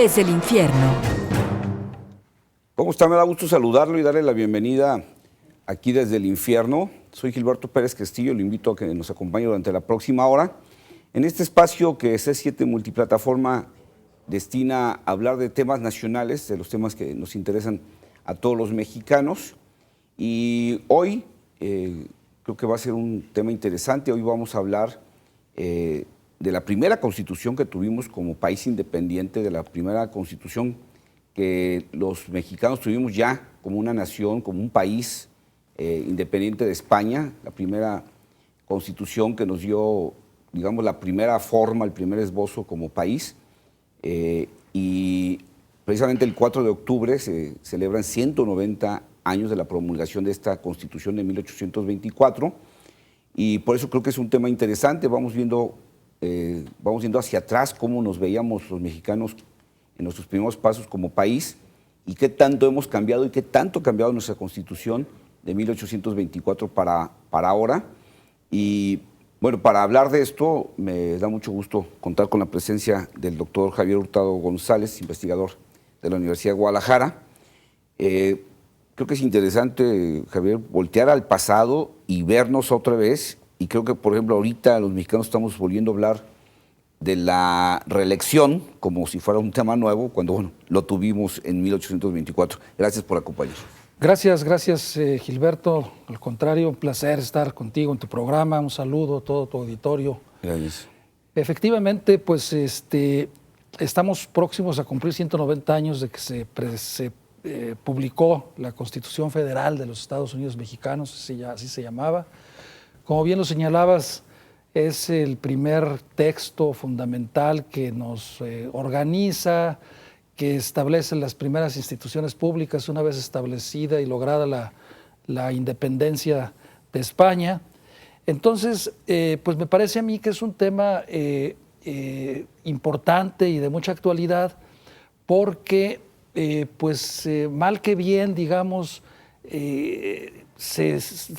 desde el infierno. ¿Cómo está? Me da gusto saludarlo y darle la bienvenida aquí desde el infierno. Soy Gilberto Pérez Castillo, lo invito a que nos acompañe durante la próxima hora en este espacio que C7 Multiplataforma destina a hablar de temas nacionales, de los temas que nos interesan a todos los mexicanos. Y hoy creo que va a ser un tema interesante. Hoy vamos a hablar de la primera constitución que tuvimos como país independiente, de la primera constitución que los mexicanos tuvimos ya como una nación, como un país independiente de España, la primera constitución que nos dio, digamos, la primera forma, el primer esbozo como país. Y precisamente el 4 de octubre se celebran 190 años de la promulgación de esta constitución de 1824, y por eso creo que es un tema interesante. Vamos viendo hacia atrás cómo nos veíamos los mexicanos en nuestros primeros pasos como país y qué tanto hemos cambiado y qué tanto ha cambiado nuestra constitución de 1824 para ahora. Y bueno, para hablar de esto me da mucho gusto contar con la presencia del doctor Javier Hurtado González, investigador de la Universidad de Guadalajara. Creo que es interesante, Javier, voltear al pasado y vernos otra vez. Y creo que, por ejemplo, ahorita los mexicanos estamos volviendo a hablar de la reelección como si fuera un tema nuevo, cuando bueno, lo tuvimos en 1824. Gracias por acompañarnos. Gracias, Gilberto. Al contrario, un placer estar contigo en tu programa. Un saludo a todo tu auditorio. Gracias. Efectivamente, pues estamos próximos a cumplir 190 años de que se publicó la Constitución Federal de los Estados Unidos Mexicanos, así se llamaba. Como bien lo señalabas, es el primer texto fundamental que nos organiza, que establece las primeras instituciones públicas una vez establecida y lograda la independencia de España. Entonces, pues me parece a mí que es un tema importante y de mucha actualidad, porque mal que bien, digamos,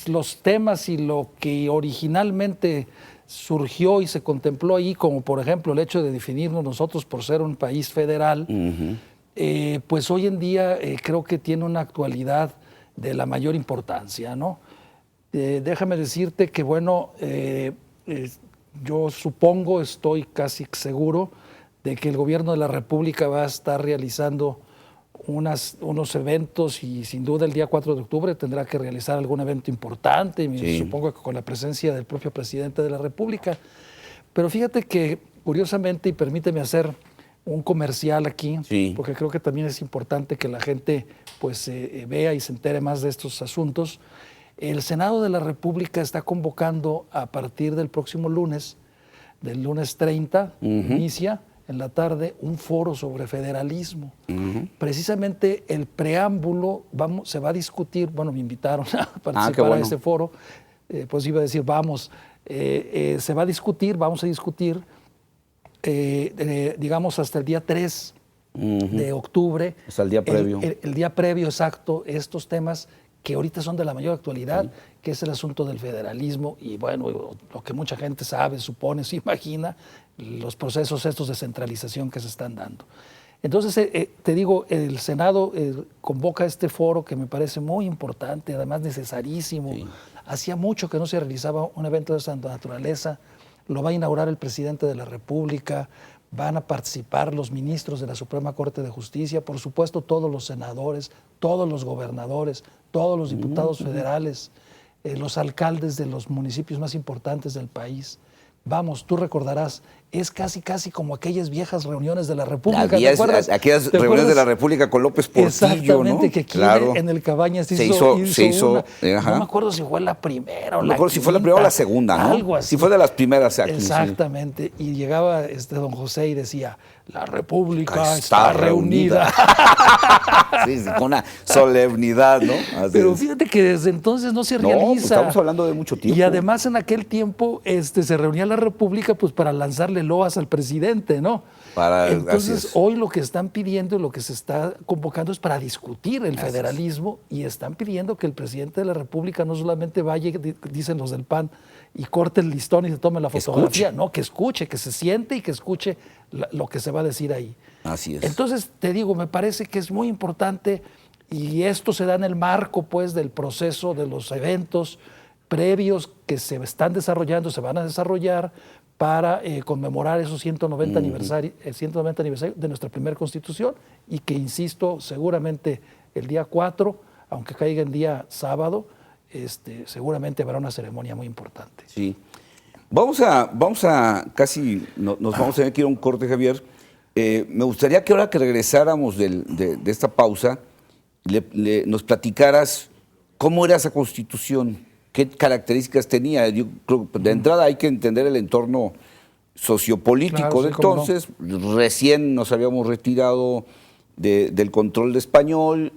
los temas y lo que originalmente surgió y se contempló ahí, como por ejemplo el hecho de definirnos nosotros por ser un país federal, pues hoy en día creo que tiene una actualidad de la mayor importancia, ¿no? Déjame decirte que, bueno, yo supongo, estoy casi seguro de que el gobierno de la República va a estar realizando unos eventos, y sin duda el día 4 de octubre tendrá que realizar algún evento importante, sí. Supongo que con la presencia del propio presidente de la República. Pero fíjate que, curiosamente, y permíteme hacer un comercial aquí, sí, porque creo que también es importante que la gente pues vea y se entere más de estos asuntos. El Senado de la República está convocando a partir del próximo lunes, del lunes 30, inicia en la tarde un foro sobre federalismo. Precisamente el preámbulo se va a discutir, bueno, me invitaron a participar a ese foro, pues iba a decir vamos a discutir, digamos hasta el día 3 de octubre. Hasta el día previo. El día previo, exacto, estos temas que ahorita son de la mayor actualidad, que es el asunto del federalismo, y bueno, lo que mucha gente sabe, supone, se imagina, los procesos estos de centralización que se están dando. Entonces, te digo, el Senado convoca este foro que me parece muy importante, además necesarísimo. Sí. Hacía mucho que no se realizaba un evento de esta naturaleza. Lo va a inaugurar el presidente de la República, van a participar los ministros de la Suprema Corte de Justicia, por supuesto todos los senadores, todos los gobernadores, todos los diputados federales, los alcaldes de los municipios más importantes del país. Vamos, tú recordarás, es casi como aquellas viejas reuniones de la República. Aquellas reuniones de la República con López Portillo, exactamente, ¿no? Que aquí en el Cabañas se hizo una. No me acuerdo si fue la primera o la quinta, si fue la primera o la segunda, ¿no? Algo así. Si fue de las primeras aquí. Exactamente. Sí. Y llegaba don José y decía, la República está reunida. Sí, con una solemnidad, ¿no? Pero fíjate que desde entonces no se realiza. Pues estamos hablando de mucho tiempo. Y además en aquel tiempo se reunía la República pues para lanzarle loas al presidente, ¿no? Entonces hoy lo que están pidiendo y lo que se está convocando es para discutir el federalismo, y están pidiendo que el presidente de la República no solamente vaya, dicen los del PAN, y corte el listón y se tome la fotografía, no, que escuche, que se siente y que escuche lo que se va a decir ahí. Así es. Entonces, te digo, me parece que es muy importante y esto se da en el marco, pues, del proceso de los eventos previos que se están desarrollando, se van a desarrollar para conmemorar esos 190 aniversarios de nuestra primera Constitución y que, insisto, seguramente el día 4, aunque caiga en día sábado, seguramente habrá una ceremonia muy importante. Sí. Vamos a casi, nos vamos a tener que ir a un corte, Javier. Me gustaría que ahora que regresáramos de esta pausa, nos platicaras cómo era esa Constitución, qué características tenía. Yo creo que de entrada hay que entender el entorno sociopolítico Claro, de sí, cómo no. entonces. Recién nos habíamos retirado del control de español.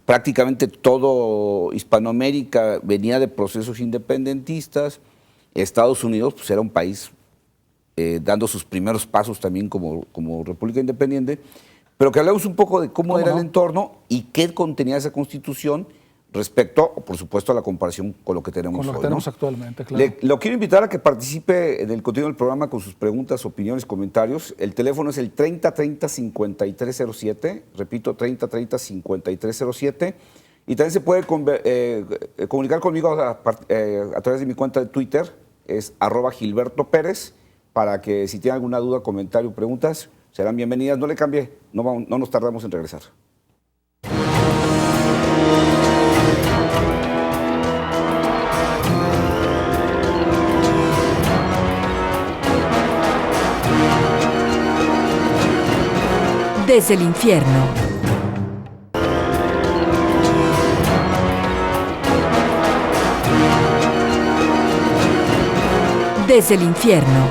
Prácticamente todo Hispanoamérica venía de procesos independentistas. Estados Unidos pues, era un país dando sus primeros pasos también como república independiente. Pero que hablemos un poco de cómo era el entorno y qué contenía esa Constitución respecto, por supuesto, a la comparación con lo que tenemos hoy. Con lo que tenemos actualmente, claro. Lo quiero invitar a que participe en el contenido del programa con sus preguntas, opiniones, comentarios. El teléfono es el 3030-5307, repito, 3030-5307. Y también se puede comunicar conmigo a través de mi cuenta de Twitter, es @Gilberto Pérez, para que si tiene alguna duda, comentario, preguntas, serán bienvenidas. No le cambie, no nos tardamos en regresar. Desde el infierno. Desde el infierno.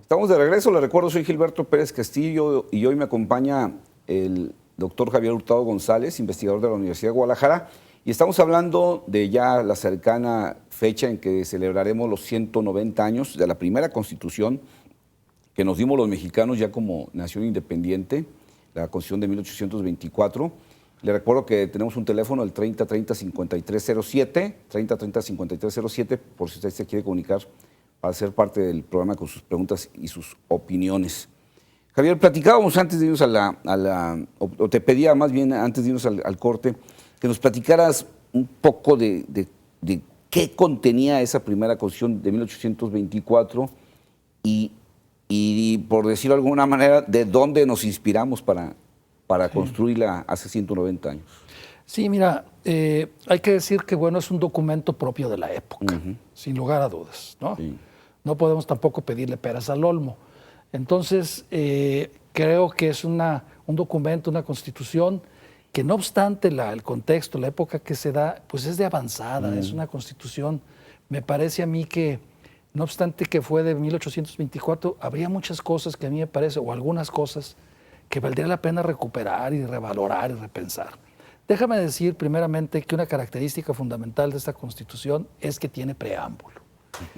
Estamos de regreso, les recuerdo, soy Gilberto Pérez Castillo y hoy me acompaña el doctor Javier Hurtado González, investigador de la Universidad de Guadalajara, y estamos hablando de ya la cercana fecha en que celebraremos los 190 años de la primera Constitución que nos dimos los mexicanos ya como nación independiente, la Constitución de 1824. Le recuerdo que tenemos un teléfono, el 3030-5307, 3030-5307, por si usted se quiere comunicar para ser parte del programa con sus preguntas y sus opiniones. Javier, platicábamos antes de irnos o te pedía más bien antes de irnos al corte, que nos platicaras un poco de qué contenía esa primera Constitución de 1824 y por decirlo de alguna manera, de dónde nos inspiramos para construirla hace 190 años. Sí, mira, hay que decir que bueno, es un documento propio de la época, sin lugar a dudas, ¿no? Sí. No podemos tampoco pedirle peras al olmo. Entonces, creo que es un documento, una Constitución que no obstante el contexto, la época que se da, pues es de avanzada, es una Constitución, me parece a mí que no obstante que fue de 1824, habría muchas cosas que a mí me parece, o algunas cosas, que valdría la pena recuperar y revalorar y repensar. Déjame decir primeramente que una característica fundamental de esta Constitución es que tiene preámbulo.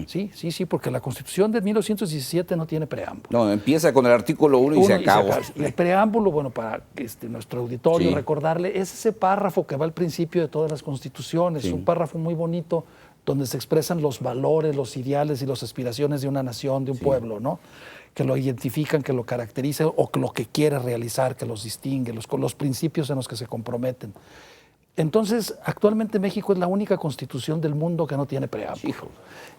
Sí, porque la Constitución de 1917 no tiene preámbulo. No, empieza con el artículo 1 y se acabó. El preámbulo, bueno, para nuestro auditorio recordarle, es ese párrafo que va al principio de todas las constituciones, es un párrafo muy bonito, donde se expresan los valores, los ideales y las aspiraciones de una nación, de un pueblo, ¿no? Que lo identifican, que lo caracterizan o que lo que quiere realizar, que los distingue, los principios en los que se comprometen. Entonces, actualmente México es la única constitución del mundo que no tiene preámbulo.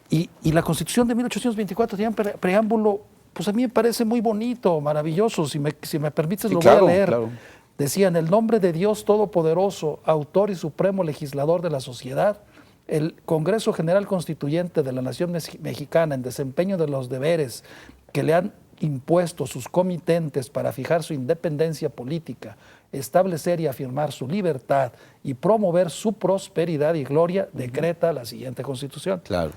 Y la Constitución de 1824 tiene preámbulo, pues a mí me parece muy bonito, maravilloso. Si me permites, lo voy a leer. Claro. Decía, en el nombre de Dios Todopoderoso, autor y supremo legislador de la sociedad, el Congreso General Constituyente de la Nación Mexicana, en desempeño de los deberes que le han impuesto sus comitentes para fijar su independencia política, establecer y afirmar su libertad y promover su prosperidad y gloria, decreta la siguiente Constitución. Claro.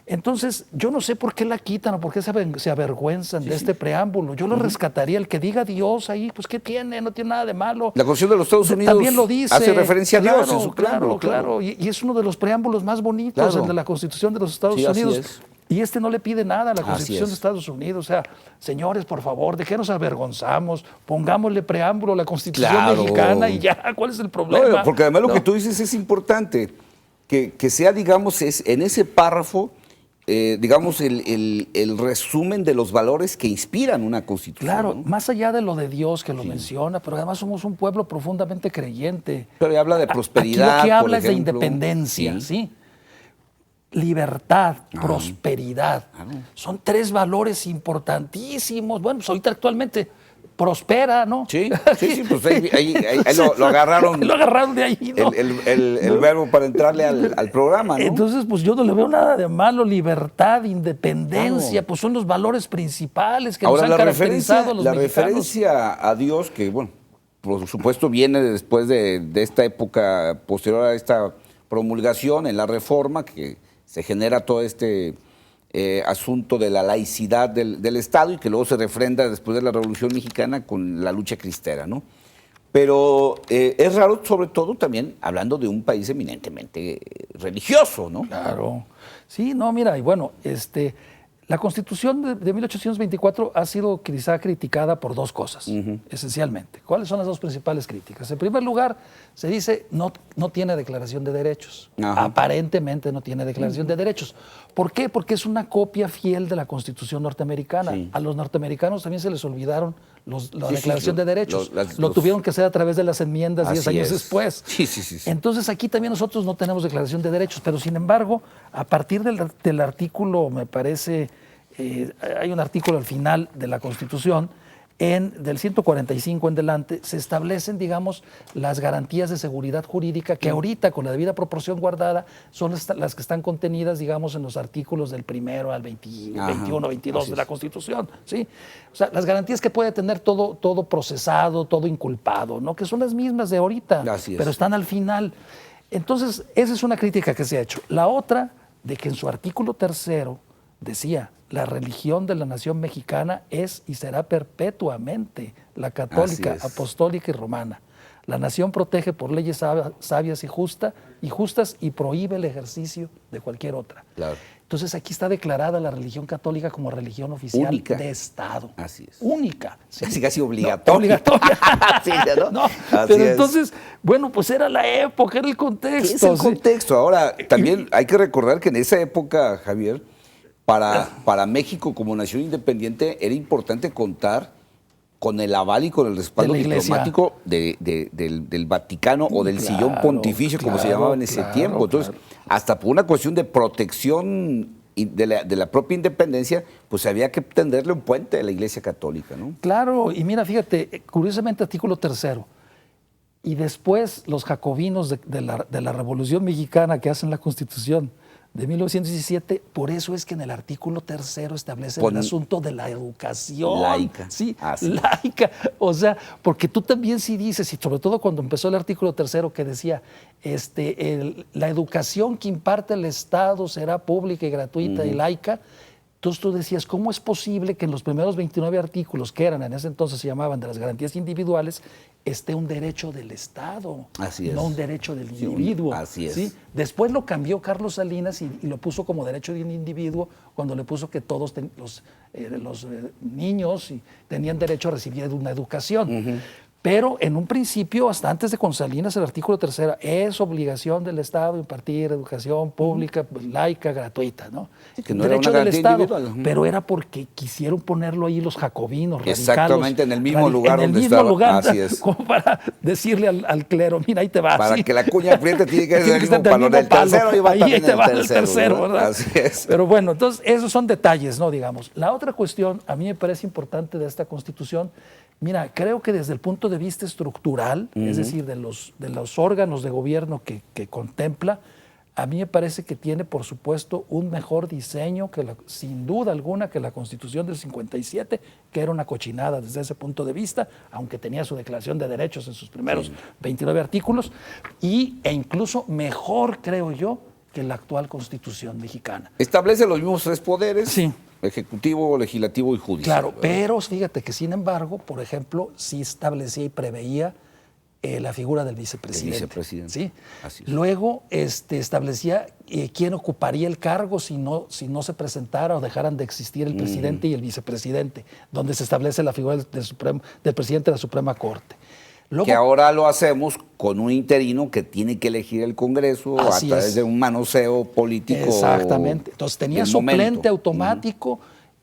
Entonces, yo no sé por qué la quitan o por qué se avergüenzan de este preámbulo. Yo lo rescataría. El que diga Dios ahí, pues ¿qué tiene? No tiene nada de malo. La Constitución de los Estados Unidos también lo dice, hace referencia a Dios en su preámbulo. Claro. Y es uno de los preámbulos más bonitos, el de la Constitución de los Estados Unidos. Y no le pide nada a la Constitución de Estados Unidos. O sea, señores, por favor, ¿de qué nos avergonzamos? Pongámosle preámbulo a la Constitución mexicana y ya, ¿cuál es el problema? No, porque además lo que tú dices es importante, que sea, digamos, en ese párrafo digamos, el resumen de los valores que inspiran una constitución. Claro, ¿no? más allá de lo de Dios que lo menciona, pero además somos un pueblo profundamente creyente. Pero habla de prosperidad. Aquí lo que habla por es de ejemplo. independencia, ¿sí? Libertad, Ah, prosperidad. claro. Son tres valores importantísimos. Bueno, pues ahorita actualmente prospera, ¿no? Sí, pues ahí lo agarraron. Lo agarraron de ahí, ¿no? El verbo para entrarle al programa, ¿no? Entonces, pues yo no le veo nada de malo. Libertad, independencia, Claro. pues son los valores principales que Ahora, nos han caracterizado a los la mexicanos. referencia a Dios, que bueno, por supuesto viene después de esta época posterior a esta promulgación en la Reforma, que se genera todo este asunto de la laicidad del Estado y que luego se refrenda después de la Revolución Mexicana con la lucha cristera, ¿no? Pero es raro, sobre todo también hablando de un país eminentemente religioso, ¿no? Claro. Sí, no, mira, y bueno, la Constitución de 1824 ha sido quizá criticada por dos cosas, esencialmente. ¿Cuáles son las dos principales críticas? En primer lugar, se dice no tiene declaración de derechos. Ajá. Aparentemente no tiene declaración de derechos. ¿Por qué? Porque es una copia fiel de la Constitución norteamericana. Sí. A los norteamericanos también se les olvidaron la Sí, declaración de derechos. Lo los- tuvieron que hacer a través de las enmiendas 10 Así años es. después. Sí. Entonces aquí también nosotros no tenemos declaración de derechos, pero sin embargo, a partir del artículo, me parece, hay un artículo al final de la Constitución, del 145 en delante, se establecen, digamos, las garantías de seguridad jurídica que ahorita, con la debida proporción guardada, son las que están contenidas, digamos, en los artículos del 1 al 21, 22 de la Constitución, ¿sí? O sea, las garantías que puede tener todo procesado, todo inculpado, ¿no? Que son las mismas de ahorita, Así es. pero están al final. Entonces, esa es una crítica que se ha hecho. La otra, de que en su artículo 3 decía, la religión de la nación mexicana es y será perpetuamente la católica, Así es. apostólica y romana. La nación protege por leyes sabias y justas y prohíbe el ejercicio de cualquier otra. Claro. Entonces aquí está declarada la religión católica como religión oficial Única. de Estado. Así es. Única. Sí. Casi No, obligatoria. obligatoria. Sí, ¿no? No, Así pero es. entonces, bueno, pues era la época, era el contexto. ¿Qué es el sí. contexto? Ahora, también hay que recordar que en esa época, Javier, para México como nación independiente era importante contar con el aval y con el respaldo De la Iglesia. diplomático del Vaticano o del Claro, sillón pontificio, como se claro, llamaba en ese claro, tiempo. Entonces, claro. hasta por una cuestión de protección de la propia independencia, pues había que tenderle un puente a la Iglesia Católica, ¿no? Claro, y mira, fíjate, curiosamente artículo 3, y después los jacobinos de la Revolución Mexicana que hacen la Constitución de 1917, por eso es que en el artículo 3 establecen el asunto de la educación. Laica. Sí, Así. laica. O sea, porque tú también sí dices, y sobre todo cuando empezó el artículo 3 que decía, la educación que imparte el Estado será pública y gratuita y laica. Entonces tú decías, ¿cómo es posible que en los primeros 29 artículos, que eran en ese entonces se llamaban de las garantías individuales, esté un derecho del Estado, Así es. no un derecho del individuo? así es. ¿sí? Después lo cambió Carlos Salinas y lo puso como derecho de un individuo cuando le puso que todos los niños tenían derecho a recibir una educación. Pero en un principio, hasta antes de con Salinas, el artículo 3 es obligación del Estado impartir educación pública, pues, laica, gratuita, ¿no? Que no era una del garantía Estado, individual. pero era porque quisieron ponerlo ahí los jacobinos, radicales. Exactamente, en el mismo lugar en el donde mismo estaba. lugar, Así es. como para decirle al clero, mira, ahí te va. Para sí. que la cuña apriete tiene que ser Tiene el que mismo estar del palo. mismo El tercero palo. iba Ahí también te en va el el tercero, ¿no? ¿verdad? Así es. Pero bueno, entonces esos son detalles, ¿no? Digamos. La otra cuestión, a mí me parece importante de esta Constitución, mira, creo que desde el punto de vista estructural, es decir, de los órganos de gobierno que contempla, a mí me parece que tiene, por supuesto, un mejor diseño, sin duda alguna, que la Constitución del 57, que era una cochinada desde ese punto de vista, aunque tenía su declaración de derechos en sus primeros 29 artículos, e incluso mejor, creo yo, que la actual Constitución mexicana. Establece los mismos tres poderes. Sí. Ejecutivo, legislativo y judicial. Claro, pero fíjate que sin embargo, por ejemplo, sí establecía y preveía la figura del vicepresidente. El vicepresidente. ¿sí? Así es. Luego establecía quién ocuparía el cargo si no se presentara o dejaran de existir el presidente y el vicepresidente, donde se establece la figura del presidente de la Suprema Corte. Luego, que ahora lo hacemos con un interino que tiene que elegir el Congreso a Así través es. de un manoseo político. Exactamente. Entonces tenía del suplente momento. automático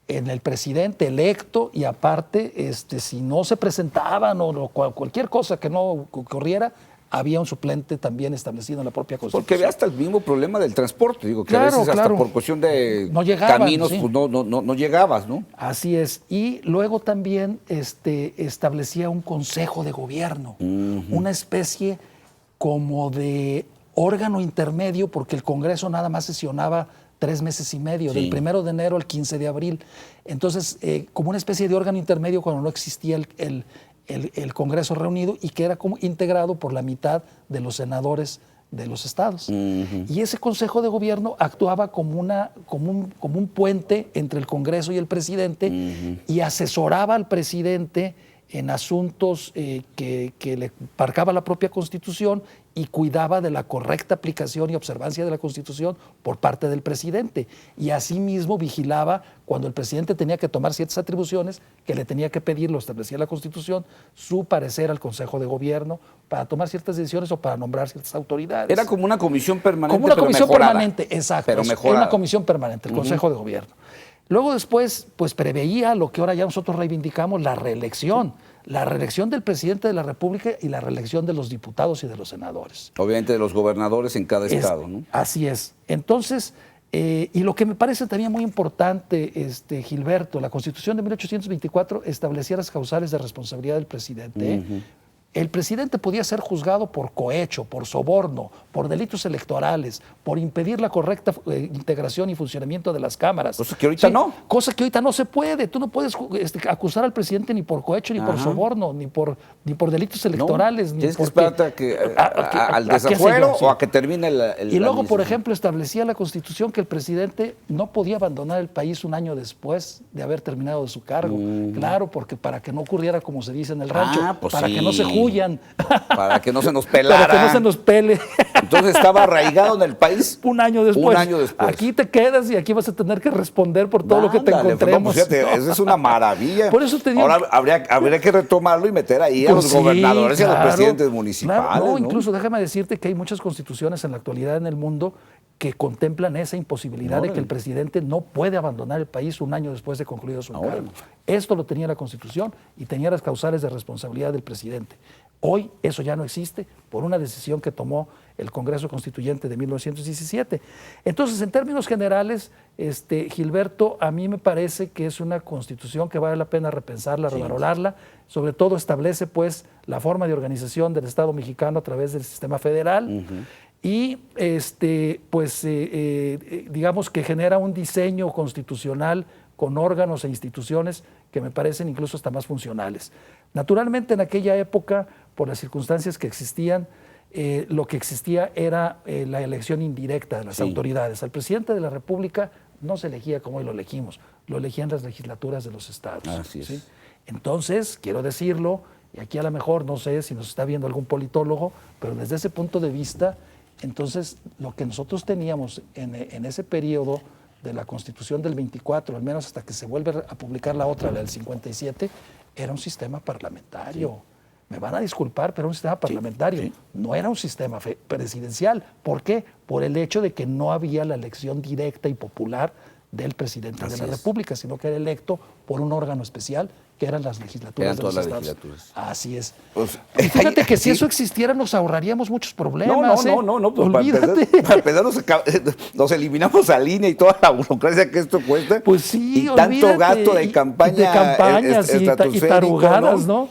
en el presidente electo y aparte, si no se presentaban o cualquier cosa que no ocurriera, había un suplente también establecido en la propia Constitución. Porque había hasta el mismo problema del transporte, digo, que Claro, a veces hasta claro. por cuestión de No llegaban, caminos, sí. pues no llegabas, ¿no? Así es. Y luego también establecía un consejo de gobierno, una especie como de órgano intermedio, porque el Congreso nada más sesionaba 3 meses y medio, Sí. del 1 de enero al 15 de abril. Entonces, como una especie de órgano intermedio cuando no existía el Congreso reunido y que era como integrado por la mitad de los senadores de los estados. Y ese Consejo de Gobierno actuaba como un puente entre el Congreso y el presidente y asesoraba al presidente en asuntos que le marcaba la propia Constitución y cuidaba de la correcta aplicación y observancia de la Constitución por parte del presidente. Y asimismo vigilaba cuando el presidente tenía que tomar ciertas atribuciones que le tenía que pedir, lo establecía la Constitución, su parecer al Consejo de Gobierno para tomar ciertas decisiones o para nombrar ciertas autoridades. Era como una comisión permanente, Como una pero comisión mejorada. permanente, exacto. Pero Era mejorada. una comisión permanente, el Consejo de Gobierno. Luego después, pues preveía lo que ahora ya nosotros reivindicamos, la reelección del presidente de la República y la reelección de los diputados y de los senadores. Obviamente de los gobernadores en cada estado, ¿no? Así es. Entonces, y lo que me parece también muy importante, Gilberto, la Constitución de 1824 establecía las causales de responsabilidad del presidente. El presidente podía ser juzgado por cohecho, por soborno, por delitos electorales, por impedir la correcta integración y funcionamiento de las cámaras. Cosa que ahorita no. Cosa que ahorita no se puede. Tú no puedes acusar al presidente ni por cohecho, ni por soborno, ni por delitos electorales. Ni Tienes que porque- esperarte al a qué sé desafuero yo, sí. o a que termine el Y luego, por administración. ejemplo, establecía la Constitución que el presidente no podía abandonar el país un año después de haber terminado de su cargo. Claro, porque para que no ocurriera como se dice en el rancho, Pues para sí. que no se huyan, Para que no se nos pelara. para que no se nos pele. Entonces estaba arraigado en el país. Un año después. Un año después. Aquí te quedas y aquí vas a tener que responder por todo lo que te Ándale, encontremos. pues, fíjate, eso es una maravilla. Por eso te digo- Ahora habría que retomarlo y meter ahí a Pues los sí, gobernadores y a los claro, presidentes municipales. claro. No, ¿no? incluso déjame decirte que hay muchas constituciones en la actualidad en el mundo que contemplan esa imposibilidad de que el presidente no puede abandonar el país un año después de concluido su cargo. Esto lo tenía la Constitución y tenía las causales de responsabilidad del presidente. Hoy eso ya no existe por una decisión que tomó el Congreso Constituyente de 1917. Entonces, en términos generales, Gilberto, a mí me parece que es una Constitución que vale la pena repensarla, revalorarla. Sobre todo establece pues la forma de organización del Estado mexicano a través del sistema federal. Y digamos que genera un diseño constitucional con órganos e instituciones que me parecen incluso hasta más funcionales. Naturalmente, en aquella época, por las circunstancias que existían, lo que existía era la elección indirecta de las autoridades. Al presidente de la República no se elegía como hoy lo elegimos, lo elegían las legislaturas de los estados. Así es. ¿sí? Entonces, quiero decirlo, y aquí a lo mejor no sé si nos está viendo algún politólogo, pero desde ese punto de vista, entonces lo que nosotros teníamos en ese periodo de la Constitución del 24, al menos hasta que se vuelve a publicar la otra, la del 57, era un sistema parlamentario. Me van a disculpar, pero era un sistema parlamentario. No era un sistema presidencial. ¿Por qué? Por el hecho de que no había la elección directa y popular del presidente de la República, sino que era electo por un órgano especial, que eran las legislaturas de los todas las estados. legislaturas. Así es. Pues, Y fíjate que si sí. eso existiera, nos ahorraríamos muchos problemas. No. Pues, Olvídate. Para empezar, nos eliminamos al INE y toda la burocracia que esto cuesta. Pues sí, y tanto olvídate. gasto de campaña. De campañas y estratosférico, tarugadas, ¿no?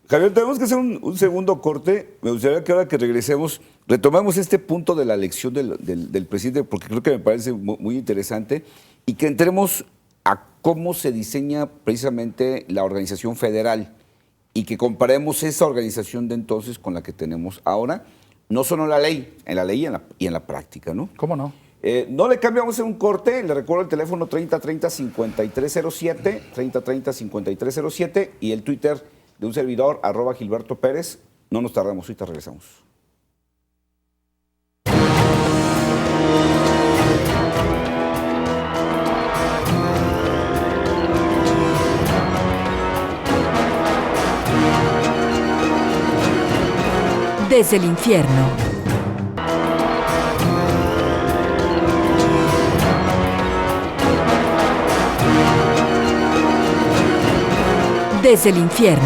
Javier, tenemos que hacer un segundo corte. Me gustaría que ahora que regresemos, retomemos este punto de la elección del presidente, porque creo que me parece muy interesante, y que entremos a cómo se diseña precisamente la organización federal y que comparemos esa organización de entonces con la que tenemos ahora, no solo en la ley y en la práctica, ¿no? ¿Cómo no? No le cambiamos en un corte, le recuerdo el teléfono 3030-5307, 3030-5307 y el Twitter de un servidor, @Gilberto Pérez. No nos tardamos, ahorita regresamos. Desde el infierno. Desde el infierno.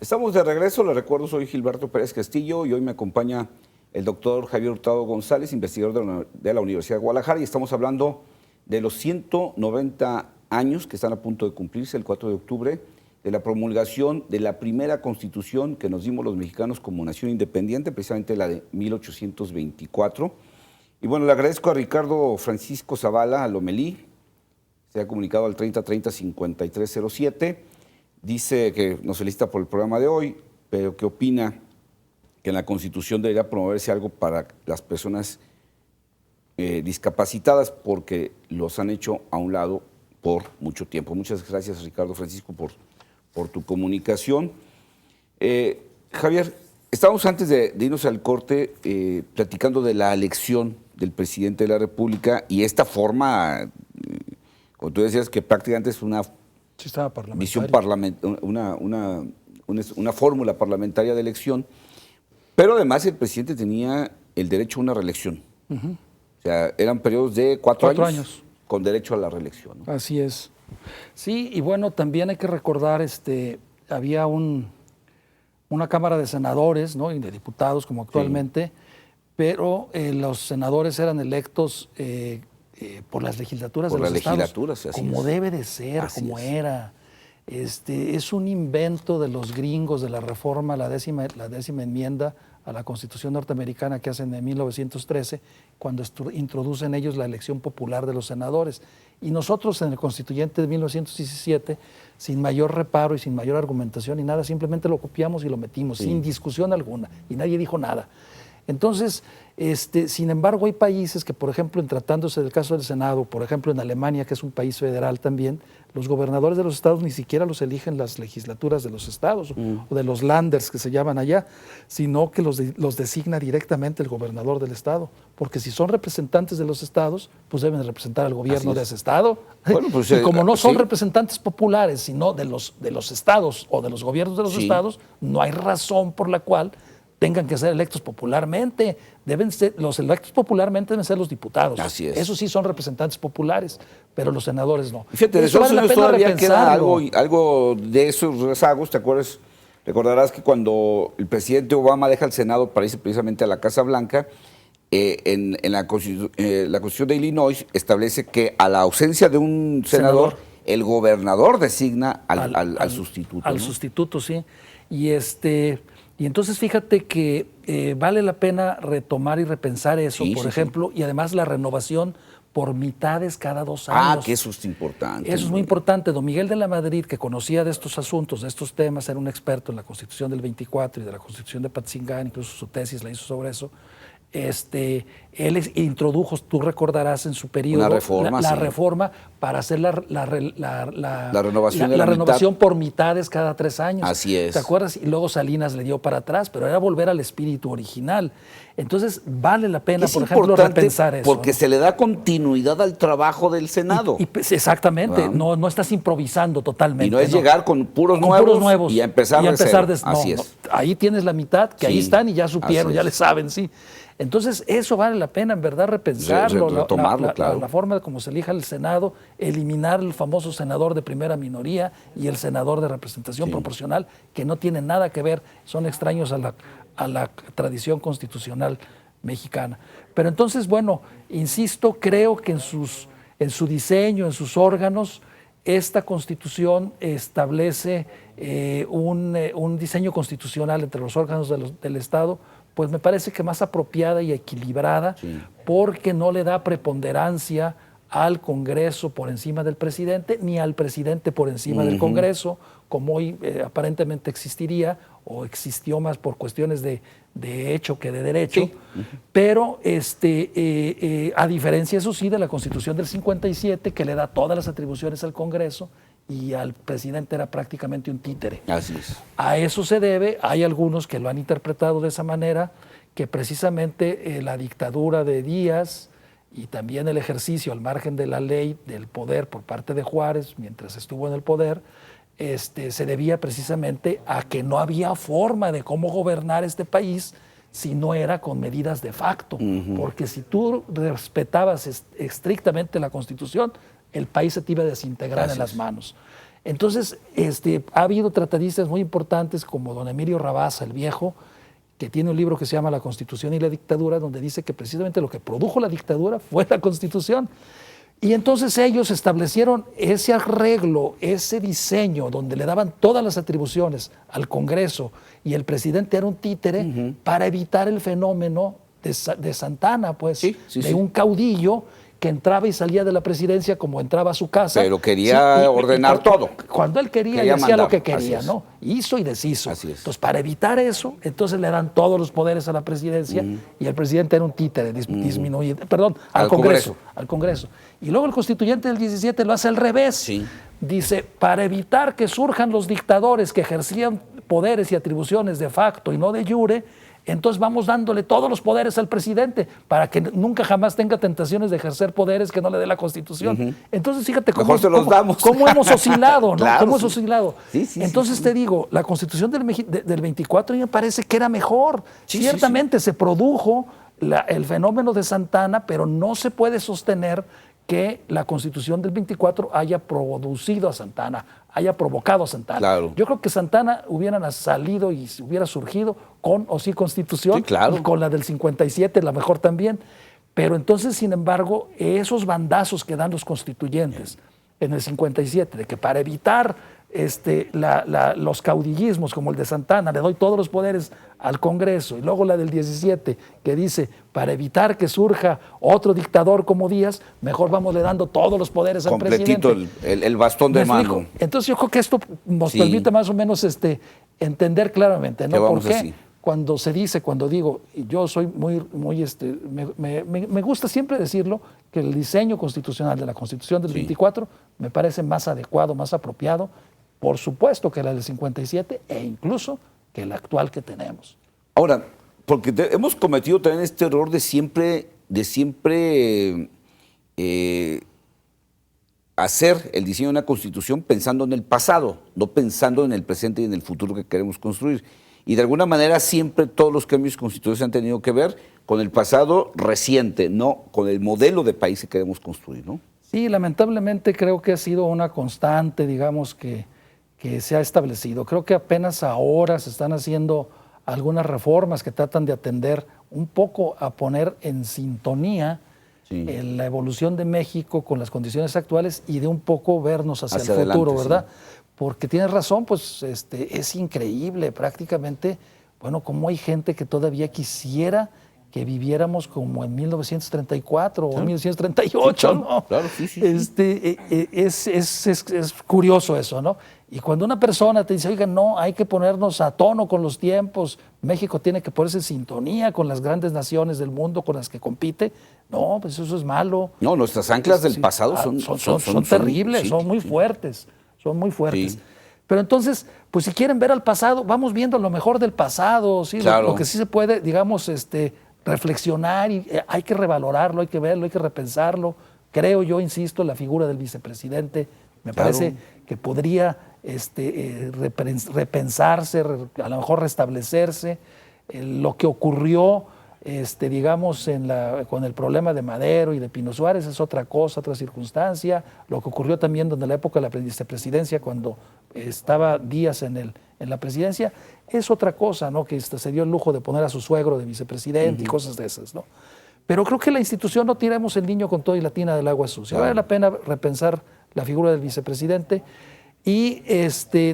Estamos de regreso, les recuerdo, soy Gilberto Pérez Castillo y hoy me acompaña el doctor Javier Hurtado González, investigador de la Universidad de Guadalajara, y estamos hablando de los 190 años que están a punto de cumplirse el 4 de octubre de la promulgación de la primera constitución que nos dimos los mexicanos como nación independiente, precisamente la de 1824. Y bueno, le agradezco a Ricardo Francisco Zavala Lomelí, se ha comunicado al 3030-5307. Dice que nos felicita por el programa de hoy, pero que opina que en la Constitución debería promoverse algo para las personas discapacitadas porque los han hecho a un lado por mucho tiempo. Muchas gracias, Ricardo Francisco, por tu comunicación. Javier, estábamos antes de irnos al corte platicando de la elección del presidente de la República y esta forma, como tú decías, que prácticamente es una visión una fórmula parlamentaria de elección, pero además el presidente tenía el derecho a una reelección. O sea, eran periodos de 4 años con derecho a la reelección, ¿no? Así es. Sí, y bueno, también hay que recordar, había una Cámara de Senadores, ¿no?, y de diputados como actualmente, pero los senadores eran electos por las legislaturas de los estados, como debe de ser, como era. Es un invento de los gringos de la reforma, la décima enmienda a la Constitución norteamericana que hacen en 1913, cuando introducen ellos la elección popular de los senadores. Y nosotros en el Constituyente de 1917, sin mayor reparo y sin mayor argumentación y nada, simplemente lo copiamos y lo metimos, sin discusión alguna, y nadie dijo nada. Entonces, sin embargo, hay países que, por ejemplo, en tratándose del caso del Senado, por ejemplo, en Alemania, que es un país federal también, los gobernadores de los estados ni siquiera los eligen las legislaturas de los estados o de los Landers que se llaman allá, sino que los designa directamente el gobernador del estado, porque si son representantes de los estados, pues deben representar al gobierno de ese estado. Bueno, pues, y como no son representantes populares, sino de los estados o de los gobiernos de los estados, no hay razón por la cual tengan que ser electos popularmente. Los electos popularmente deben ser los diputados. Así es. Esos sí son representantes populares, pero los senadores no. Fíjate, de esos años todavía queda algo de esos rezagos. ¿Te acuerdas? Recordarás que cuando el presidente Obama deja el Senado para irse precisamente a la Casa Blanca, en la Constitución de Illinois establece que a la ausencia de un senador, el gobernador designa al sustituto. Al sustituto, sí. Y entonces fíjate que vale la pena retomar y repensar eso, por ejemplo, y además la renovación por mitades cada 2 años. Que eso es importante. Eso es muy importante. Don Miguel de la Madrid, que conocía de estos asuntos, de estos temas, era un experto en la Constitución del 24 y de la Constitución de Patzingán, incluso su tesis la hizo sobre eso. Él introdujo, tú recordarás en su periodo, la reforma para hacer la renovación por mitades cada 3 años. Así es. ¿Te acuerdas? Y luego Salinas le dio para atrás, pero era volver al espíritu original. Entonces, vale la pena, por ejemplo, repensar eso. Porque se le da continuidad al trabajo del Senado. Exactamente, no estás improvisando totalmente. Y no es llegar con puros nuevos y a empezar de cero. Así es. Ahí tienes la mitad, que ahí están y ya supieron, ya le saben, sí. Entonces, eso vale la pena, en verdad, repensarlo, retomarlo, claro. La forma como se elija el Senado, eliminar el famoso senador de primera minoría y el senador de representación proporcional, que no tienen nada que ver, son extraños a la tradición constitucional mexicana. Pero entonces, bueno, insisto, creo que en su diseño, en sus órganos, esta Constitución establece un diseño constitucional entre los órganos del Estado, pues me parece que más apropiada y equilibrada, porque no le da preponderancia al Congreso por encima del presidente, ni al presidente por encima del Congreso, como hoy aparentemente existiría, o existió más por cuestiones de hecho que de derecho, pero a diferencia, eso sí, de la Constitución del 57, que le da todas las atribuciones al Congreso, y al presidente era prácticamente un títere. Así es. A eso se debe, hay algunos que lo han interpretado de esa manera, que precisamente la dictadura de Díaz y también el ejercicio al margen de la ley del poder por parte de Juárez, mientras estuvo en el poder, se debía precisamente a que no había forma de cómo gobernar este país si no era con medidas de facto. Porque si tú respetabas estrictamente la Constitución, el país se te iba a desintegrar en las manos. Entonces, ha habido tratadistas muy importantes como don Emilio Rabasa, el viejo, que tiene un libro que se llama La Constitución y la Dictadura, donde dice que precisamente lo que produjo la dictadura fue la Constitución. Y entonces ellos establecieron ese arreglo, ese diseño, donde le daban todas las atribuciones al Congreso y el presidente era un títere para evitar el fenómeno de Santana, pues, de un caudillo que entraba y salía de la presidencia como entraba a su casa. Pero quería ordenar todo. Cuando él quería y hacía mandar lo que quería, ¿no? Hizo y deshizo. Entonces, para evitar eso, entonces le dan todos los poderes a la presidencia y el presidente era un títere disminuido, perdón, al Congreso. Al Congreso. Y luego el constituyente del 17 lo hace al revés. Dice, para evitar que surjan los dictadores que ejercían poderes y atribuciones de facto y no de jure, entonces vamos dándole todos los poderes al presidente para que nunca jamás tenga tentaciones de ejercer poderes que no le dé la Constitución. Entonces fíjate cómo hemos oscilado, ¿no? Claro, cómo hemos oscilado. Entonces te digo, la Constitución del 24 me parece que era mejor. Ciertamente se produjo el fenómeno de Santana, pero no se puede sostener que la Constitución del 24 haya producido a Santana, haya provocado a Santana. Claro. Yo creo que Santana hubiera salido y hubiera surgido con o sin Constitución, y con la del 57 la mejor también. Pero entonces, sin embargo, esos bandazos que dan los constituyentes en el 57, de que para evitar los caudillismos como el de Santana, le doy todos los poderes al Congreso, y luego la del 17, que dice, para evitar que surja otro dictador como Díaz, mejor vamos le dando todos los poderes al presidente. Completito el bastón de mando. Entonces yo creo que esto nos permite más o menos entender claramente, ¿no? Porque cuando se dice, cuando digo, y yo soy me gusta siempre decirlo, que el diseño constitucional de la Constitución del 24 me parece más adecuado, más apropiado, por supuesto que la del 57 e incluso que el actual que tenemos. Ahora, porque hemos cometido también este error de siempre hacer el diseño de una Constitución pensando en el pasado, no pensando en el presente y en el futuro que queremos construir. Y de alguna manera siempre todos los cambios constitucionales han tenido que ver con el pasado reciente, no con el modelo de país que queremos construir, ¿no? Sí, lamentablemente creo que ha sido una constante, digamos, que se ha establecido. Creo que apenas ahora se están haciendo algunas reformas que tratan de atender un poco a poner en sintonía la evolución de México con las condiciones actuales y de un poco vernos hacia el futuro, ¿verdad? Porque tienes razón, pues es increíble prácticamente, bueno, cómo hay gente que todavía quisiera que viviéramos como en 1934 o en 1938, ¿no? Claro, es curioso eso, ¿no? Y cuando una persona te dice, oiga, no, hay que ponernos a tono con los tiempos, México tiene que ponerse en sintonía con las grandes naciones del mundo con las que compite, no, pues eso es malo. No, nuestras anclas del pasado son terribles, son muy fuertes, son muy fuertes. Sí. Pero entonces, pues si quieren ver al pasado, vamos viendo lo mejor del pasado, ¿sí? Claro. Lo que sí se puede, digamos, reflexionar y hay que revalorarlo, hay que verlo, hay que repensarlo. Creo yo, insisto, la figura del vicepresidente me parece que podría repensarse, a lo mejor restablecerse. Lo que ocurrió, digamos, con el problema de Madero y de Pino Suárez es otra cosa, otra circunstancia. Lo que ocurrió también en la época de la vicepresidencia, cuando estaba Díaz en la presidencia, es otra cosa, ¿no? Que se dio el lujo de poner a su suegro de vicepresidente y cosas de esas, ¿no? Pero creo que la institución no tiremos el niño con todo y la tina del agua sucia. Vale la pena repensar la figura del vicepresidente y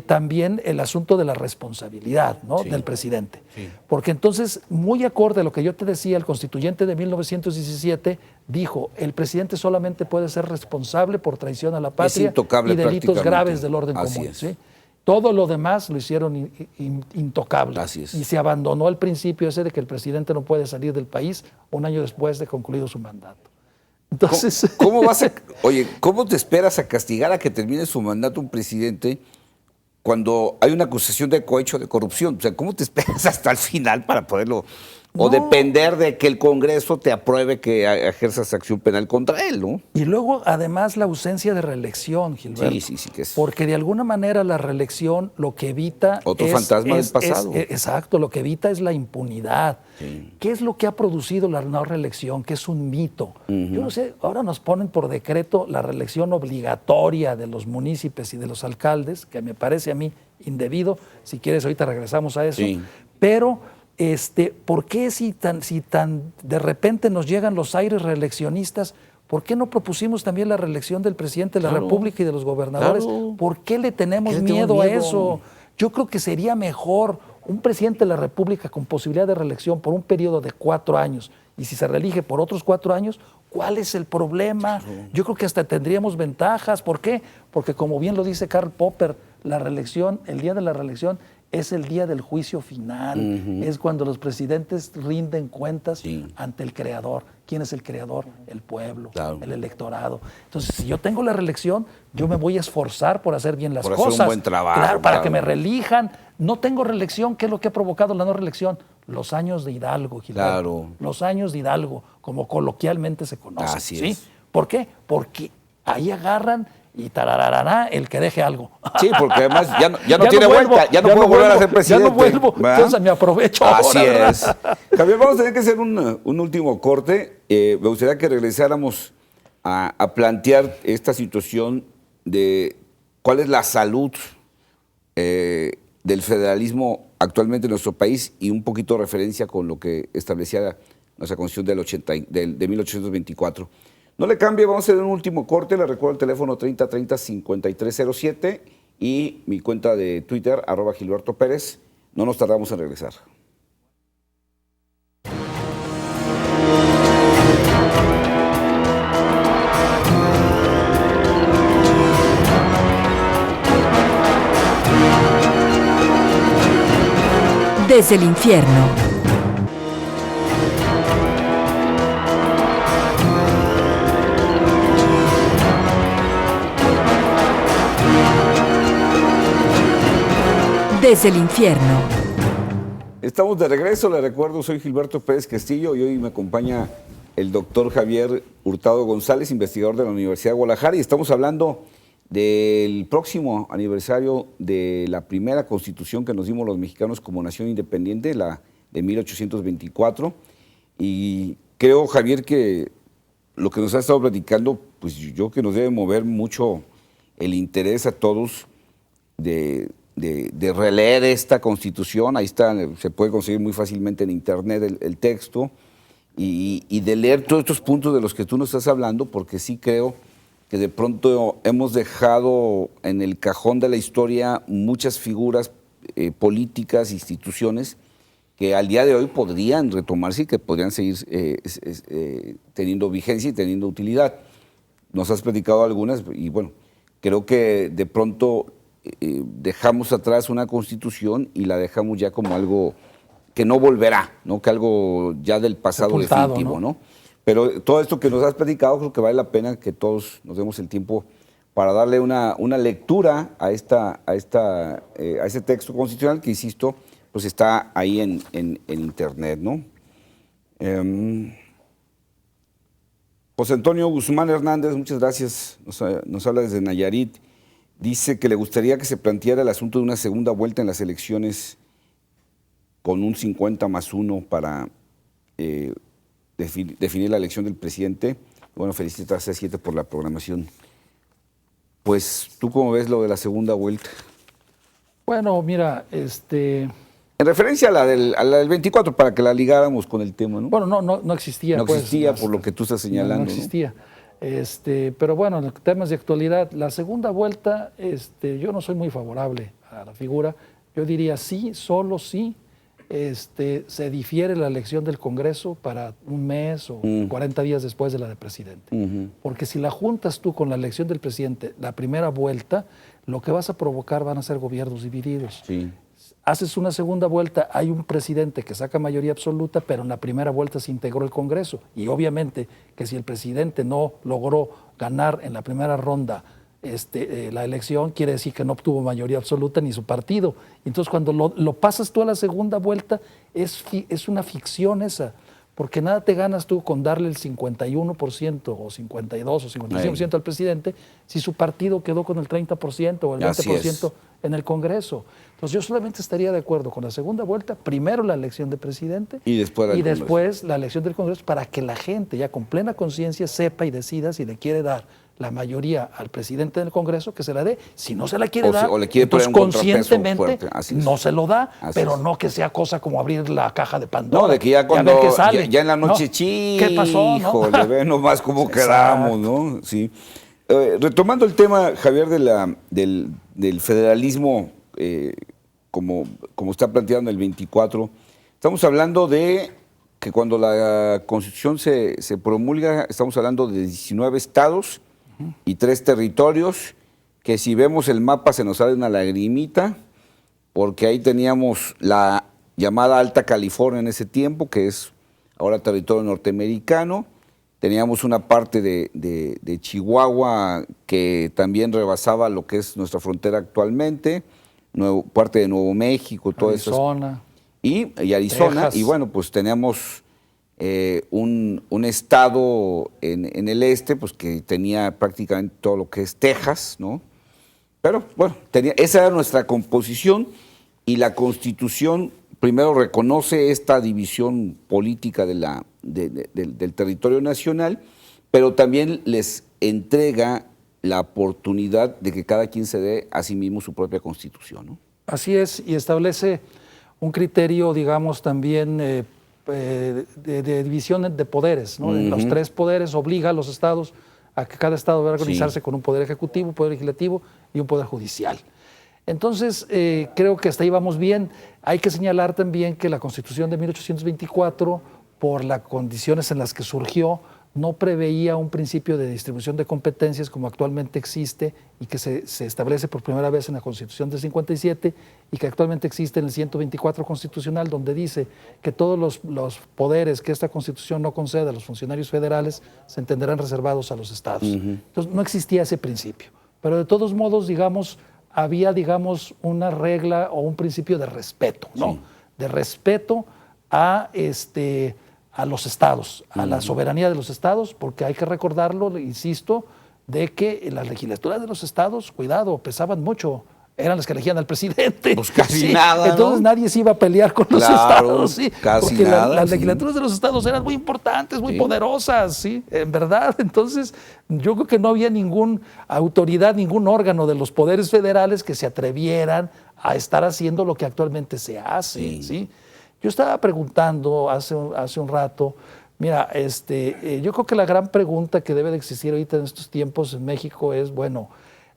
también el asunto de la responsabilidad, ¿no? del presidente. Porque entonces, muy acorde a lo que yo te decía, el constituyente de 1917 dijo, el presidente solamente puede ser responsable por traición a la patria y delitos graves del orden común. ¿Sí? Todo lo demás lo hicieron intocable. Así es. Y se abandonó el principio ese de que el presidente no puede salir del país un año después de concluido su mandato. Entonces, ¿Cómo te esperas a castigar a que termine su mandato un presidente cuando hay una acusación de cohecho de corrupción? O sea, ¿cómo te esperas hasta el final para poderlo o No. depender de que el Congreso te apruebe que ejerzas acción penal contra él, ¿no? Y luego, además, la ausencia de reelección, Gilberto. Sí, que es Porque de alguna manera la reelección lo que evita otro fantasma del pasado. Exacto, lo que evita es la impunidad. Sí. ¿Qué es lo que ha producido la no reelección? Que es un mito. Yo no sé, ahora nos ponen por decreto la reelección obligatoria de los municipios y de los alcaldes, que me parece a mí indebido. Si quieres, ahorita regresamos a eso. Sí. Pero ¿por qué si tan de repente nos llegan los aires reeleccionistas, por qué no propusimos también la reelección del presidente de la Claro. República y de los gobernadores? Claro. ¿Por qué le tenemos ¿Qué le tenemos miedo a miedo? eso? Yo creo que sería mejor un presidente de la República con posibilidad de reelección por un periodo de 4 años, y si se reelige por otros 4 años, ¿cuál es el problema? Yo creo que hasta tendríamos ventajas. ¿Por qué? Porque, como bien lo dice Karl Popper, la reelección, el día de la reelección es el día del juicio final. Es cuando los presidentes rinden cuentas Sí. ante el creador. ¿Quién es el creador? El pueblo, Claro. el electorado. Entonces, si yo tengo la reelección, yo me voy a esforzar por hacer bien las Por hacer un cosas. buen trabajo, Claro, para claro. que me reelijan. No tengo reelección. ¿Qué es lo que ha provocado la no reelección? Los años de Hidalgo, Gilberto. Claro. Los años de Hidalgo, como coloquialmente se conoce. Así ¿sí? es. ¿Por qué? Porque ahí agarran y tarararará el que deje algo. Sí, porque además ya no tiene vuelvo, vuelta, ya no puedo volver a ser presidente. Ya no vuelvo, ¿verdad? entonces me aprovecho Así ahora, ¿verdad? es. Javier, vamos a tener que hacer un último corte. Me gustaría que regresáramos a plantear esta situación de cuál es la salud del federalismo actualmente en nuestro país y un poquito de referencia con lo que establecía nuestra Constitución de 1824. No le cambie, vamos a hacer un último corte. Le recuerdo el teléfono 3030-5307 y mi cuenta de Twitter, @Gilberto Pérez. No nos tardamos en regresar. Desde el infierno. Desde el infierno. Estamos de regreso, le recuerdo, soy Gilberto Pérez Castillo y hoy me acompaña el doctor Javier Hurtado González, investigador de la Universidad de Guadalajara, y estamos hablando del próximo aniversario de la primera constitución que nos dimos los mexicanos como nación independiente, la de 1824. Y creo, Javier, que lo que nos ha estado platicando, pues yo creo que nos debe mover mucho el interés a todos de releer esta constitución. Ahí está, se puede conseguir muy fácilmente en internet el texto, y de leer todos estos puntos de los que tú nos estás hablando, porque sí creo que de pronto hemos dejado en el cajón de la historia muchas figuras políticas, instituciones, que al día de hoy podrían retomarse y que podrían seguir teniendo vigencia y teniendo utilidad. Nos has platicado algunas y bueno, creo que de pronto dejamos atrás una constitución y la dejamos ya como algo que no volverá, ¿no? Que algo ya del pasado Sepultado, definitivo, ¿no? Pero todo esto que nos has platicado, creo que vale la pena que todos nos demos el tiempo para darle una lectura a ese texto constitucional que, insisto, pues está ahí en internet, ¿no? José Antonio Guzmán Hernández, muchas gracias, nos habla desde Nayarit. Dice que le gustaría que se planteara el asunto de una segunda vuelta en las elecciones con un 50+1 para definir la elección del presidente. Bueno, felicitas a C7 por la programación. Pues, ¿tú cómo ves lo de la segunda vuelta? Bueno, mira, En referencia a la del 24, para que la ligáramos con el tema, ¿no? bueno, no existía. No pues, existía, por lo que tú estás señalando, No ¿no? existía. Pero bueno, en temas de actualidad, la segunda vuelta, yo no soy muy favorable a la figura. Yo diría sí, solo sí, se difiere la elección del Congreso para un mes o 40 días después de la de presidente. Porque si la juntas tú con la elección del presidente, la primera vuelta, lo que vas a provocar van a ser gobiernos divididos. Sí. Haces una segunda vuelta, hay un presidente que saca mayoría absoluta, pero en la primera vuelta se integró el Congreso. Y obviamente que si el presidente no logró ganar en la primera ronda la elección, quiere decir que no obtuvo mayoría absoluta ni su partido. Entonces, cuando lo pasas tú a la segunda vuelta, es una ficción esa, porque nada te ganas tú con darle el 51% o 52 o 55% al presidente si su partido quedó con el 30% o el 20% en el Congreso. Entonces, yo solamente estaría de acuerdo con la segunda vuelta, primero la elección de presidente y después la elección del Congreso, para que la gente ya con plena conciencia sepa y decida si le quiere dar la mayoría al presidente del Congreso, que se la dé. Si no se la quiere dar, o le quiere entonces poner un conscientemente no se lo da, pero es. no que sea cosa como abrir la caja de Pandora. No, de que ya cuando ya en la noche, ¿no? ¿Qué pasó? Híjole, ve nomás cómo quedamos, ¿no? Sí. Retomando el tema, Javier, del federalismo, como está planteado en el 24, estamos hablando de que cuando la Constitución se promulga, estamos hablando de 19 estados y 3 territorios, que si vemos el mapa se nos sale una lagrimita, porque ahí teníamos la llamada Alta California en ese tiempo, que es ahora territorio norteamericano. Teníamos una parte de Chihuahua que también rebasaba lo que es nuestra frontera actualmente, parte de Nuevo México, todo eso. Arizona. Y Arizona, Texas. y bueno, pues teníamos un estado en el este, pues que tenía prácticamente todo lo que es Texas, ¿no? Pero bueno, esa era nuestra composición, y la Constitución primero reconoce esta división política del territorio nacional, pero también les entrega la oportunidad de que cada quien se dé a sí mismo su propia Constitución, ¿no? Así es, y establece un criterio, digamos, también de división de poderes, ¿no? Los 3 poderes obliga a los estados a que cada estado debe organizarse con un poder ejecutivo, un poder legislativo y un poder judicial. Entonces, creo que hasta ahí vamos bien. Hay que señalar también que la Constitución de 1824, por las condiciones en las que surgió, no preveía un principio de distribución de competencias como actualmente existe y que se establece por primera vez en la Constitución del 57 y que actualmente existe en el 124 constitucional, donde dice que todos los poderes que esta Constitución no concede a los funcionarios federales se entenderán reservados a los estados. Entonces, no existía ese principio. Pero de todos modos, digamos, había, digamos, una regla o un principio de respeto, ¿no? Sí. De respeto a los estados, a la soberanía de los estados, porque hay que recordarlo, insisto, de que las legislaturas de los estados, cuidado, pesaban mucho, eran las que elegían al presidente. Pues casi nada, entonces nadie se iba a pelear con los estados, ¿sí? Casi porque nada. Las legislaturas de los estados eran muy importantes, muy poderosas, ¿sí? En verdad, entonces yo creo que no había ninguna autoridad, ningún órgano de los poderes federales que se atrevieran a estar haciendo lo que actualmente se hace, ¿sí? Yo estaba preguntando hace un rato, mira, yo creo que la gran pregunta que debe de existir ahorita en estos tiempos en México es, bueno,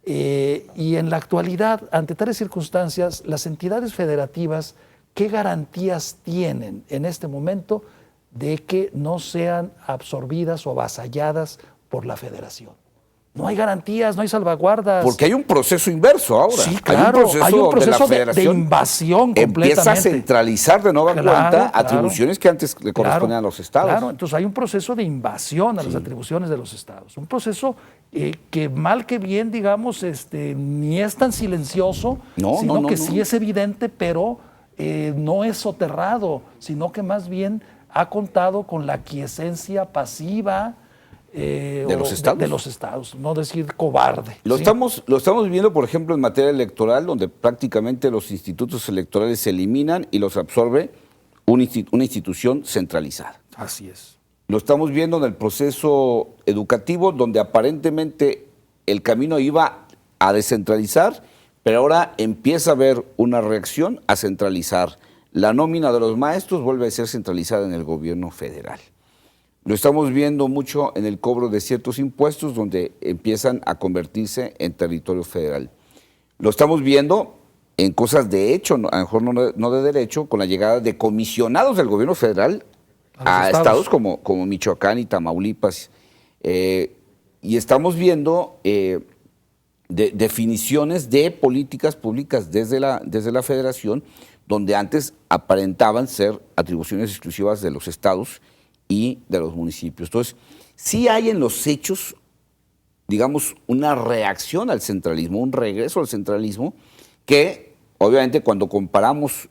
y en la actualidad, ante tales circunstancias, las entidades federativas, ¿qué garantías tienen en este momento de que no sean absorbidas o avasalladas por la federación? No hay garantías, no hay salvaguardas. Porque hay un proceso inverso ahora. Sí, claro, hay un proceso de invasión completamente. Empieza a centralizar de nueva cuenta atribuciones que antes le correspondían a los estados. Claro, entonces hay un proceso de invasión a las atribuciones de los estados. Un proceso que mal que bien, digamos, ni es tan silencioso, sino que sí es evidente, pero no es soterrado, sino que más bien ha contado con la aquiescencia pasiva de los estados, no decir cobarde. Lo estamos viendo, por ejemplo, en materia electoral, donde prácticamente los institutos electorales se eliminan y los absorbe una institución centralizada. Así es. Lo estamos viendo en el proceso educativo, donde aparentemente el camino iba a descentralizar, pero ahora empieza a haber una reacción a centralizar. La nómina de los maestros vuelve a ser centralizada en el gobierno federal. Lo estamos viendo mucho en el cobro de ciertos impuestos, donde empiezan a convertirse en territorio federal. Lo estamos viendo en cosas de hecho, a lo mejor no de derecho, con la llegada de comisionados del gobierno federal a estados como Michoacán y Tamaulipas. Y estamos viendo definiciones de políticas públicas desde la federación, donde antes aparentaban ser atribuciones exclusivas de los estados y de los municipios. Entonces, sí hay en los hechos digamos, una reacción al centralismo, un regreso al centralismo, que obviamente cuando comparamos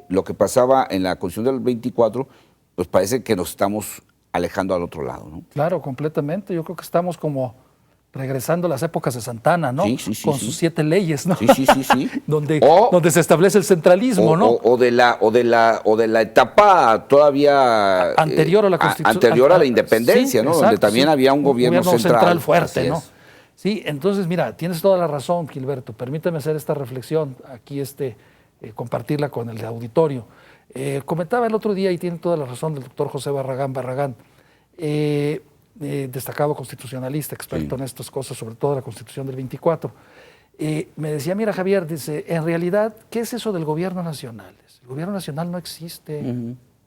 lo que pasaba en la Constitución del 24, pues parece que nos estamos alejando al otro lado, ¿no? Claro, completamente. Yo creo que estamos como regresando a las épocas de Santana, ¿no? Sí, sí, sí, con sí. sus 7 leyes, ¿no? Sí, sí, sí, sí. donde, O- donde se establece el centralismo, ¿no? O de la etapa todavía Anterior a la Constitución. anterior a la independencia, Sí, ¿no? exacto, Donde también sí. había un gobierno central fuerte, Así ¿no? es. Sí, entonces, mira, tienes toda la razón, Gilberto. Permíteme hacer esta reflexión, aquí compartirla con el auditorio. Comentaba el otro día, y tiene toda la razón, el doctor José Barragán, destacado constitucionalista, experto en estas cosas, sobre todo la Constitución del 24. Me decía, mira, Javier, dice, en realidad, ¿qué es eso del gobierno nacional? El gobierno nacional no existe.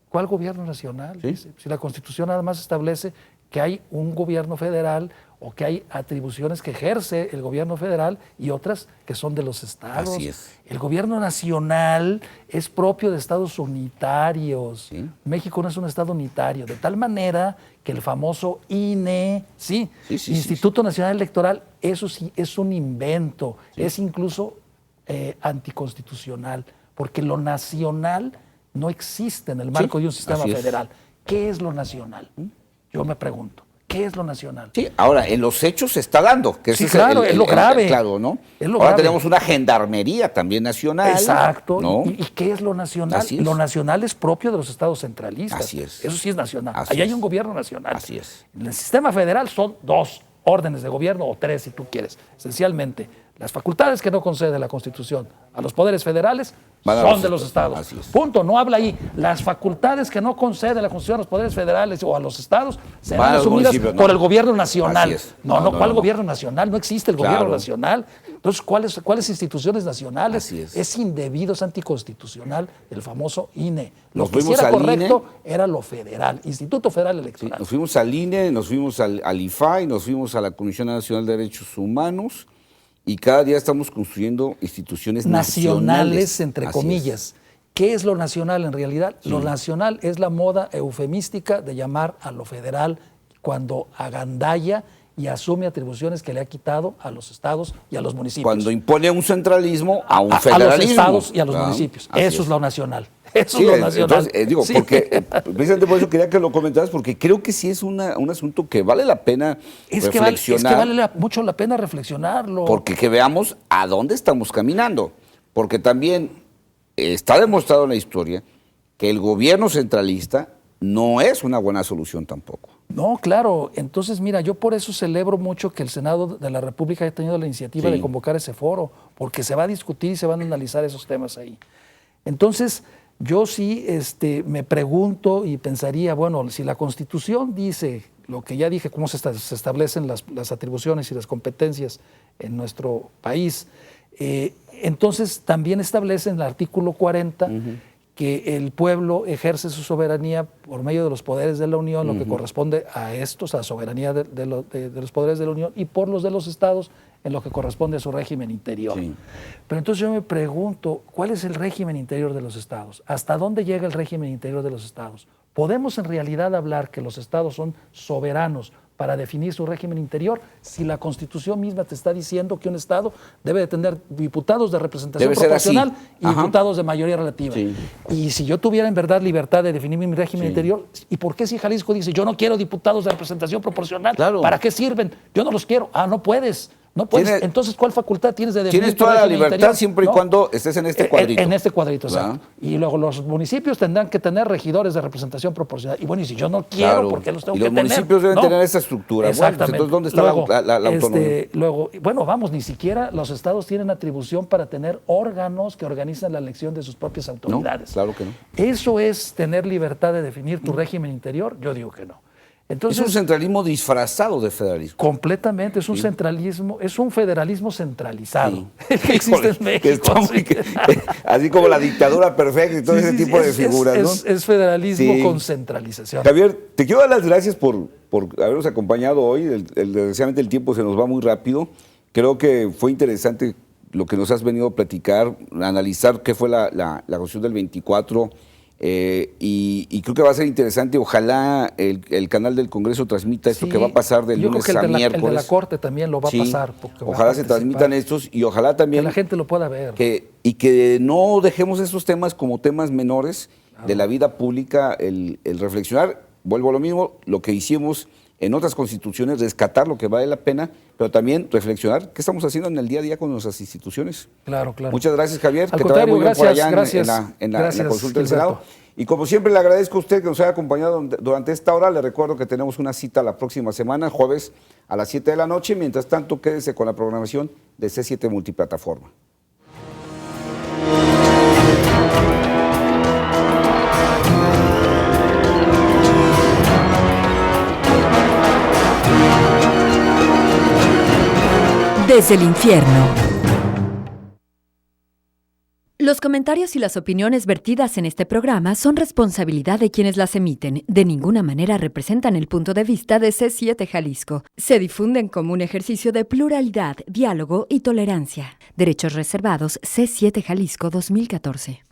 ¿Cuál gobierno nacional? Sí. Dice, si la Constitución nada más establece que hay un gobierno federal o que hay atribuciones que ejerce el gobierno federal y otras que son de los estados. Así es. El gobierno nacional es propio de estados unitarios. Sí. México no es un estado unitario, de tal manera que el famoso INE, Sí, sí, sí, Instituto Nacional Electoral, eso sí es un invento, Sí. es incluso anticonstitucional, porque lo nacional no existe en el marco de un sistema así es. federal. ¿Qué es lo nacional? Yo me pregunto, ¿qué es lo nacional? Sí, ahora en los hechos se está dando. Que Sí, ese es claro, es lo grave. claro, ¿no? Es lo Ahora grave. tenemos una gendarmería también nacional. Exacto. ¿no? ¿Y qué es lo nacional? Así es. Lo nacional es propio de los estados centralistas. Así es. Eso sí es nacional. Así Ahí hay es. un gobierno nacional. Así es. En el sistema federal son 2 órdenes de gobierno, o 3 si tú quieres. Esencialmente, las facultades que no concede la Constitución a los poderes federales Van a son los de los estados. estados. Así es. Punto, no habla ahí. Las facultades que no concede la Constitución a los poderes federales o a los estados Van a serán los asumidas municipios, por no. el gobierno nacional. Así es. No, No, ¿cuál no. gobierno nacional? No existe el Claro. gobierno nacional. Entonces, ¿cuáles instituciones nacionales? Así es. Es indebido, es anticonstitucional el famoso INE. Lo Nos que fuimos era al correcto era lo federal, Instituto Federal Sí, Electoral. nos fuimos al INE, nos fuimos al IFAI, nos fuimos a la Comisión Nacional de Derechos Humanos y cada día estamos construyendo instituciones Nacionales, entre Así es. comillas. ¿Qué es lo nacional en realidad? Lo nacional es la moda eufemística de llamar a lo federal cuando agandalla y asume atribuciones que le ha quitado a los estados y a los municipios. Cuando impone un centralismo a un a federalismo. los estados y a los ¿verdad? municipios. Así Eso es lo nacional. Eso Sí, es lo nacional. entonces, digo, Sí. porque precisamente por eso quería que lo comentaras, porque creo que sí es un asunto que vale la pena Es que reflexionar. vale mucho la pena reflexionarlo. Porque que veamos a dónde estamos caminando. Porque también está demostrado en la historia que el gobierno centralista no es una buena solución tampoco. No, claro. Entonces, mira, yo por eso celebro mucho que el Senado de la República haya tenido la iniciativa Sí. de convocar ese foro, porque se va a discutir y se van a analizar esos temas ahí. Entonces, yo sí me pregunto y pensaría, bueno, si la Constitución dice lo que ya dije, cómo se establecen las atribuciones y las competencias en nuestro país, entonces también establece en el artículo 40 que el pueblo ejerce su soberanía por medio de los poderes de la Unión, lo que corresponde a estos, a la soberanía de los poderes de la Unión, y por los de los estados, en lo que corresponde a su régimen interior. Sí. Pero entonces yo me pregunto, ¿cuál es el régimen interior de los estados? ¿Hasta dónde llega el régimen interior de los estados? ¿Podemos en realidad hablar que los estados son soberanos para definir su régimen interior si la Constitución misma te está diciendo que un estado debe de tener diputados de representación Debe ser así. proporcional y Ajá. diputados de mayoría relativa? Sí. Y si yo tuviera en verdad libertad de definir mi régimen Sí. interior, ¿y por qué si Jalisco dice yo no quiero diputados de representación proporcional? Claro. ¿Para qué sirven? Yo no los quiero. Ah, no puedes. No puedes. Tiene- Entonces, ¿cuál facultad tienes de definir Tienes tu toda la régimen libertad interior? siempre y ¿No? cuando estés en este cuadrito. En este cuadrito, ¿verdad? exacto. Y luego los municipios tendrán que tener regidores de representación proporcional. Y bueno, y si yo no quiero, Claro. ¿por qué los tengo Y que los tener? municipios deben ¿No? tener esa estructura. Bueno, pues, Exactamente. entonces, ¿dónde está Luego, la autonomía? Luego, bueno, vamos, ni siquiera los estados tienen atribución para tener órganos que organizan la elección de sus propias autoridades. claro que no. ¿Eso es tener libertad de definir tu régimen interior? Yo digo que no. Entonces, Es un centralismo disfrazado de federalismo. completamente, es un centralismo, es un federalismo centralizado. Sí. El que existe en Híjole, México. que está muy- sí. así como la dictadura perfecta y todo Sí, ese sí, tipo sí, de figuras, ¿no? es federalismo Sí. con centralización. Javier, te quiero dar las gracias por habernos acompañado hoy. Desgraciadamente el tiempo se nos va muy rápido. Creo que fue interesante lo que nos has venido a platicar, analizar qué fue la Constitución del 24 y creo que va a ser interesante. Ojalá el canal del Congreso transmita esto que va a pasar de yo lunes creo que a miércoles. El de la Corte también lo va a pasar. Porque Ojalá se transmitan estos y ojalá también que la gente lo pueda ver. Que no dejemos estos temas como temas menores de la vida pública, el reflexionar, vuelvo a lo mismo, lo que hicimos en otras constituciones, rescatar lo que vale la pena, pero también reflexionar qué estamos haciendo en el día a día con nuestras instituciones. Claro, claro. Muchas gracias, Javier. Al que te vaya muy bien por allá gracias, en la consulta del Gilberto. Senado. Y como siempre, le agradezco a usted que nos haya acompañado durante esta hora. Le recuerdo que tenemos una cita la próxima semana, jueves a las 7 de la noche. Mientras tanto, quédese con la programación de C7 Multiplataforma. Desde el infierno. Los comentarios y las opiniones vertidas en este programa son responsabilidad de quienes las emiten. De ninguna manera representan el punto de vista de C7 Jalisco. Se difunden como un ejercicio de pluralidad, diálogo y tolerancia. Derechos reservados C7 Jalisco 2014.